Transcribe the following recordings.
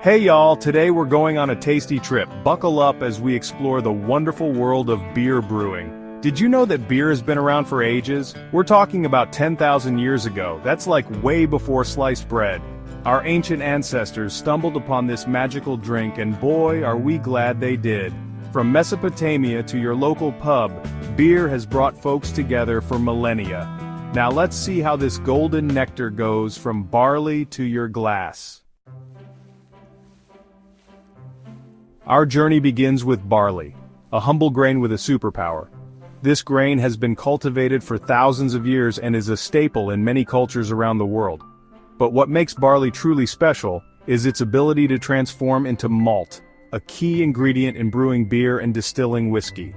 Hey y'all, today we're going on a tasty trip. Buckle up as we explore the wonderful world of beer brewing. Did you know that beer has been around for ages? We're talking about 10,000 years ago. That's like way before sliced bread. Our ancient ancestors stumbled upon this magical drink, and boy, are we glad they did. From Mesopotamia to your local pub, beer has brought folks together for millennia. Now let's see how this golden nectar goes from barley to your glass. Our journey begins with barley, a humble grain with a superpower. This grain has been cultivated for thousands of years and is a staple in many cultures around the world. But what makes barley truly special is its ability to transform into malt, a key ingredient in brewing beer and distilling whiskey.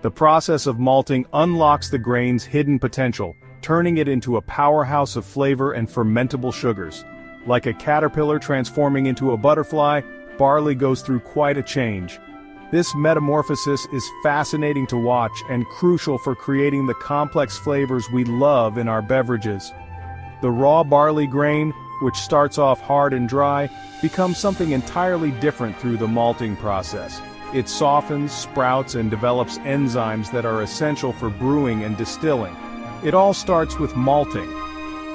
The process of malting unlocks the grain's hidden potential, turning it into a powerhouse of flavor and fermentable sugars. Like a caterpillar transforming into a butterfly, barley goes through quite a change. This metamorphosis is fascinating to watch and crucial for creating the complex flavors we love in our beverages. The raw barley grain, which starts off hard and dry, becomes something entirely different through the malting process. It softens, sprouts, and develops enzymes that are essential for brewing and distilling. It all starts with malting.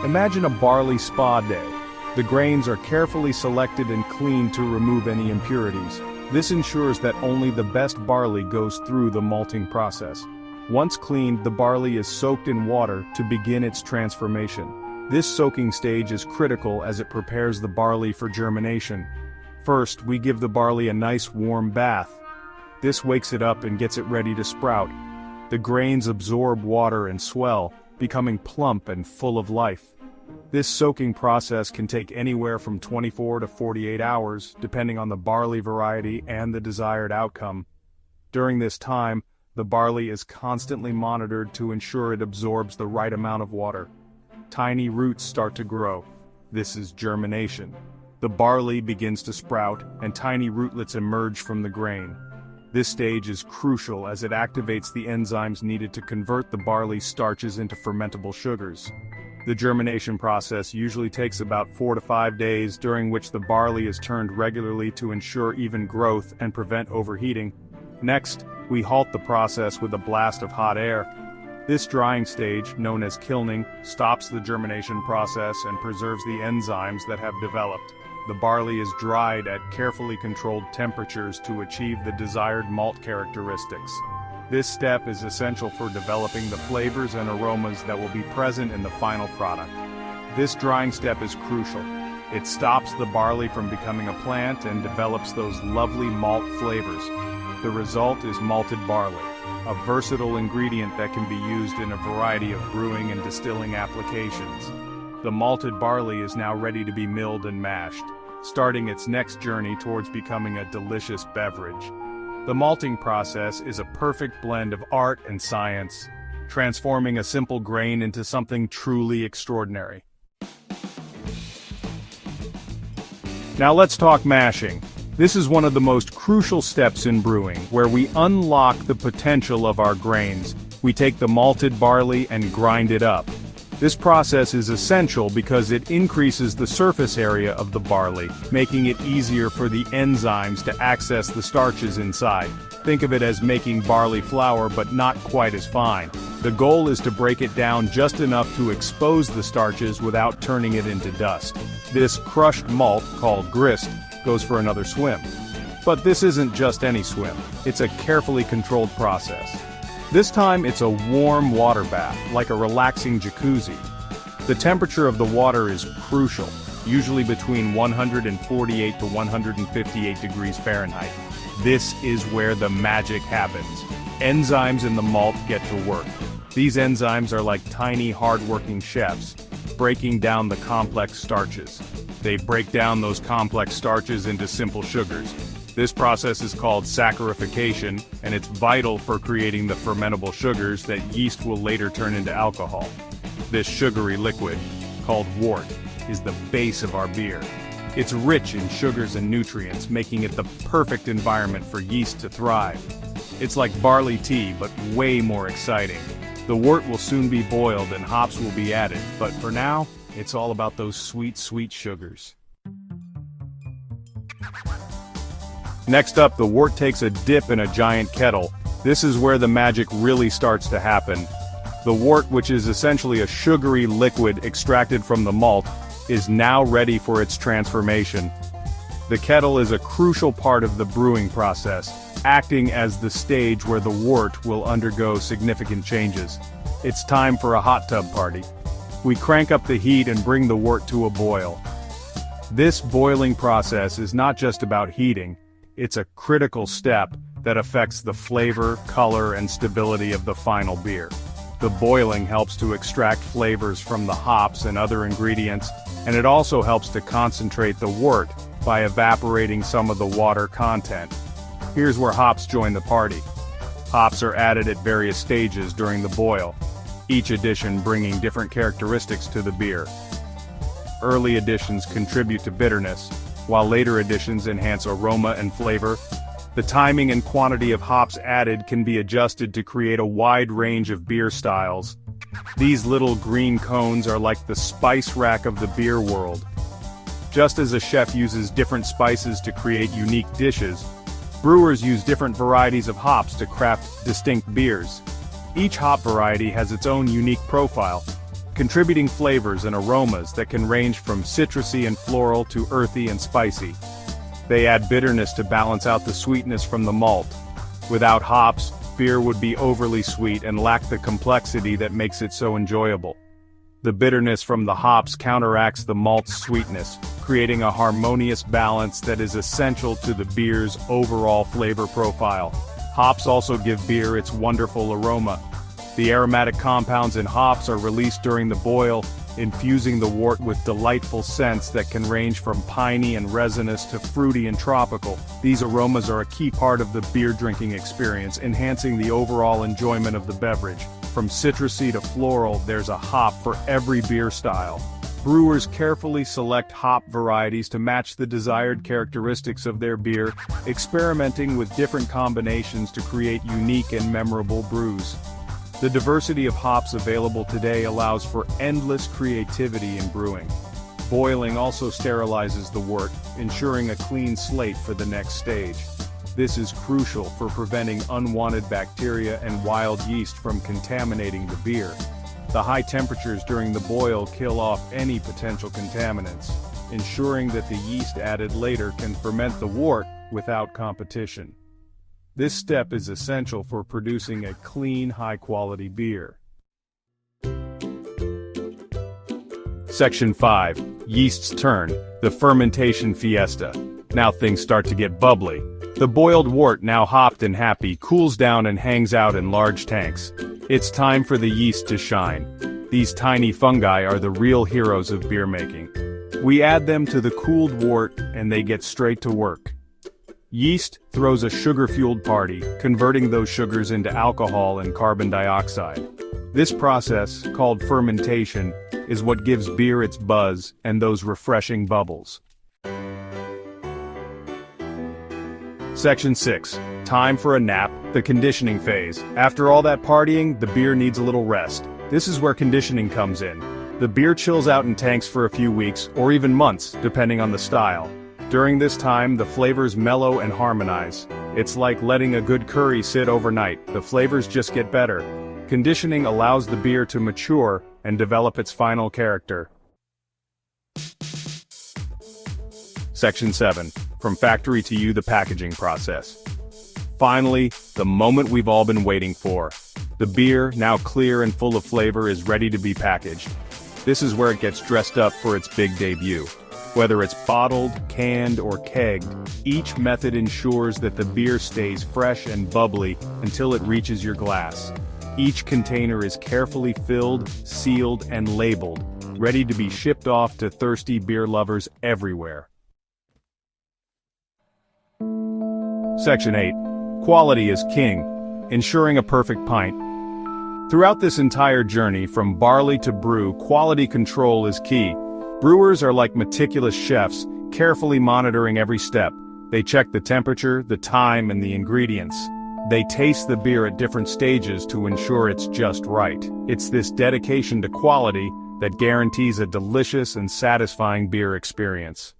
Imagine a barley spa day. The grains are carefully selected and cleaned to remove any impurities. This ensures that only the best barley goes through the malting process. Once cleaned, the barley is soaked in water to begin its transformation. This soaking stage is critical as it prepares the barley for germination. First, we give the barley a nice warm bath. This wakes it up and gets it ready to sprout. The grains absorb water and swell, becoming plump and full of life. This soaking process can take anywhere from 24 to 48 hours, depending on the barley variety and the desired outcome. During this time, the barley is constantly monitored to ensure it absorbs the right amount of water. Tiny roots start to grow. This is germination. The barley begins to sprout, and tiny rootlets emerge from the grain. This stage is crucial as it activates the enzymes needed to convert the barley starches into fermentable sugars. The germination process usually takes about 4 to 5 days, during which the barley is turned regularly to ensure even growth and prevent overheating. Next, we halt the process with a blast of hot air. This drying stage, known as kilning, stops the germination process and preserves the enzymes that have developed. The barley is dried at carefully controlled temperatures to achieve the desired malt characteristics. This step is essential for developing the flavors and aromas that will be present in the final product. This drying step is crucial. It stops the barley from becoming a plant and develops those lovely malt flavors. The result is malted barley, a versatile ingredient that can be used in a variety of brewing and distilling applications. The malted barley is now ready to be milled and mashed, starting its next journey towards becoming a delicious beverage. The malting process is a perfect blend of art and science, transforming a simple grain into something truly extraordinary. Now let's talk mashing. This is one of the most crucial steps in brewing, where we unlock the potential of our grains. We take the malted barley and grind it up. This process is essential because it increases the surface area of the barley, making it easier for the enzymes to access the starches inside. Think of it as making barley flour, but not quite as fine. The goal is to break it down just enough to expose the starches without turning it into dust. This crushed malt, called grist, goes for another swim. But this isn't just any swim. It's a carefully controlled process. This time it's a warm water bath, like a relaxing jacuzzi. The temperature of the water is crucial, usually between 148 to 158 degrees Fahrenheit. This is where the magic happens. Enzymes in the malt get to work. These enzymes are like tiny, hard-working chefs, breaking down the complex starches. They break down those complex starches into simple sugars. This process is called saccharification, and it's vital for creating the fermentable sugars that yeast will later turn into alcohol. This sugary liquid, called wort, is the base of our beer. It's rich in sugars and nutrients, making it the perfect environment for yeast to thrive. It's like barley tea, but way more exciting. The wort will soon be boiled and hops will be added, but for now, it's all about those sweet, sweet sugars. Next up, the wort takes a dip in a giant kettle. This is where the magic really starts to happen. The wort, which is essentially a sugary liquid extracted from the malt, is now ready for its transformation. The kettle is a crucial part of the brewing process, acting as the stage where the wort will undergo significant changes. It's time for a hot tub party. We crank up the heat and bring the wort to a boil. This boiling process is not just about heating, it's a critical step that affects the flavor, color, and stability of the final beer. The boiling helps to extract flavors from the hops and other ingredients, and it also helps to concentrate the wort by evaporating some of the water content. Here's where hops join the party. Hops are added at various stages during the boil, each addition bringing different characteristics to the beer. Early additions contribute to bitterness, while later additions enhance aroma and flavor. The timing and quantity of hops added can be adjusted to create a wide range of beer styles. These little green cones are like the spice rack of the beer world. Just as a chef uses different spices to create unique dishes, brewers use different varieties of hops to craft distinct beers. Each hop variety has its own unique profile, contributing flavors and aromas that can range from citrusy and floral to earthy and spicy. They add bitterness to balance out the sweetness from the malt. Without hops, beer would be overly sweet and lack the complexity that makes it so enjoyable. The bitterness from the hops counteracts the malt's sweetness, creating a harmonious balance that is essential to the beer's overall flavor profile. Hops also give beer its wonderful aroma. The aromatic compounds in hops are released during the boil, infusing the wort with delightful scents that can range from piney and resinous to fruity and tropical. These aromas are a key part of the beer drinking experience, enhancing the overall enjoyment of the beverage. From citrusy to floral, there's a hop for every beer style. Brewers carefully select hop varieties to match the desired characteristics of their beer, experimenting with different combinations to create unique and memorable brews. The diversity of hops available today allows for endless creativity in brewing. Boiling also sterilizes the wort, ensuring a clean slate for the next stage. This is crucial for preventing unwanted bacteria and wild yeast from contaminating the beer. The high temperatures during the boil kill off any potential contaminants, ensuring that the yeast added later can ferment the wort without competition. This step is essential for producing a clean, high-quality beer. Section 5. Yeast's turn, the fermentation fiesta. Now things start to get bubbly. The boiled wort, now hopped and happy, cools down and hangs out in large tanks. It's time for the yeast to shine. These tiny fungi are the real heroes of beer making. We add them to the cooled wort and they get straight to work. Yeast throws a sugar-fueled party, converting those sugars into alcohol and carbon dioxide. This process, called fermentation, is what gives beer its buzz and those refreshing bubbles. Section 6. Time for a nap, the conditioning phase. After all that partying, the beer needs a little rest. This is where conditioning comes in. The beer chills out in tanks for a few weeks, or even months, depending on the style. During this time, the flavors mellow and harmonize. It's like letting a good curry sit overnight. The flavors just get better. Conditioning allows the beer to mature and develop its final character. Section 7. From factory to you, the packaging process. Finally, the moment we've all been waiting for. The beer, now clear and full of flavor, is ready to be packaged. This is where it gets dressed up for its big debut. Whether it's bottled, canned, or kegged, each method ensures that the beer stays fresh and bubbly until it reaches your glass. Each container is carefully filled, sealed, and labeled, ready to be shipped off to thirsty beer lovers everywhere. Section 8. Quality is king, ensuring a perfect pint. Throughout this entire journey, from barley to brew, quality control is key. Brewers are like meticulous chefs, carefully monitoring every step. They check the temperature, the time, and the ingredients. They taste the beer at different stages to ensure it's just right. It's this dedication to quality that guarantees a delicious and satisfying beer experience.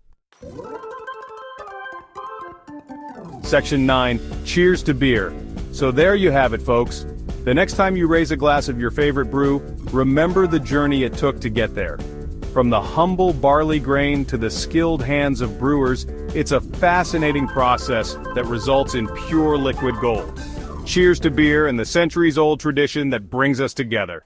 Section 9, cheers to beer. So there you have it, folks. The next time you raise a glass of your favorite brew, remember the journey it took to get there. From the humble barley grain to the skilled hands of brewers, it's a fascinating process that results in pure liquid gold. Cheers to beer and the centuries-old tradition that brings us together.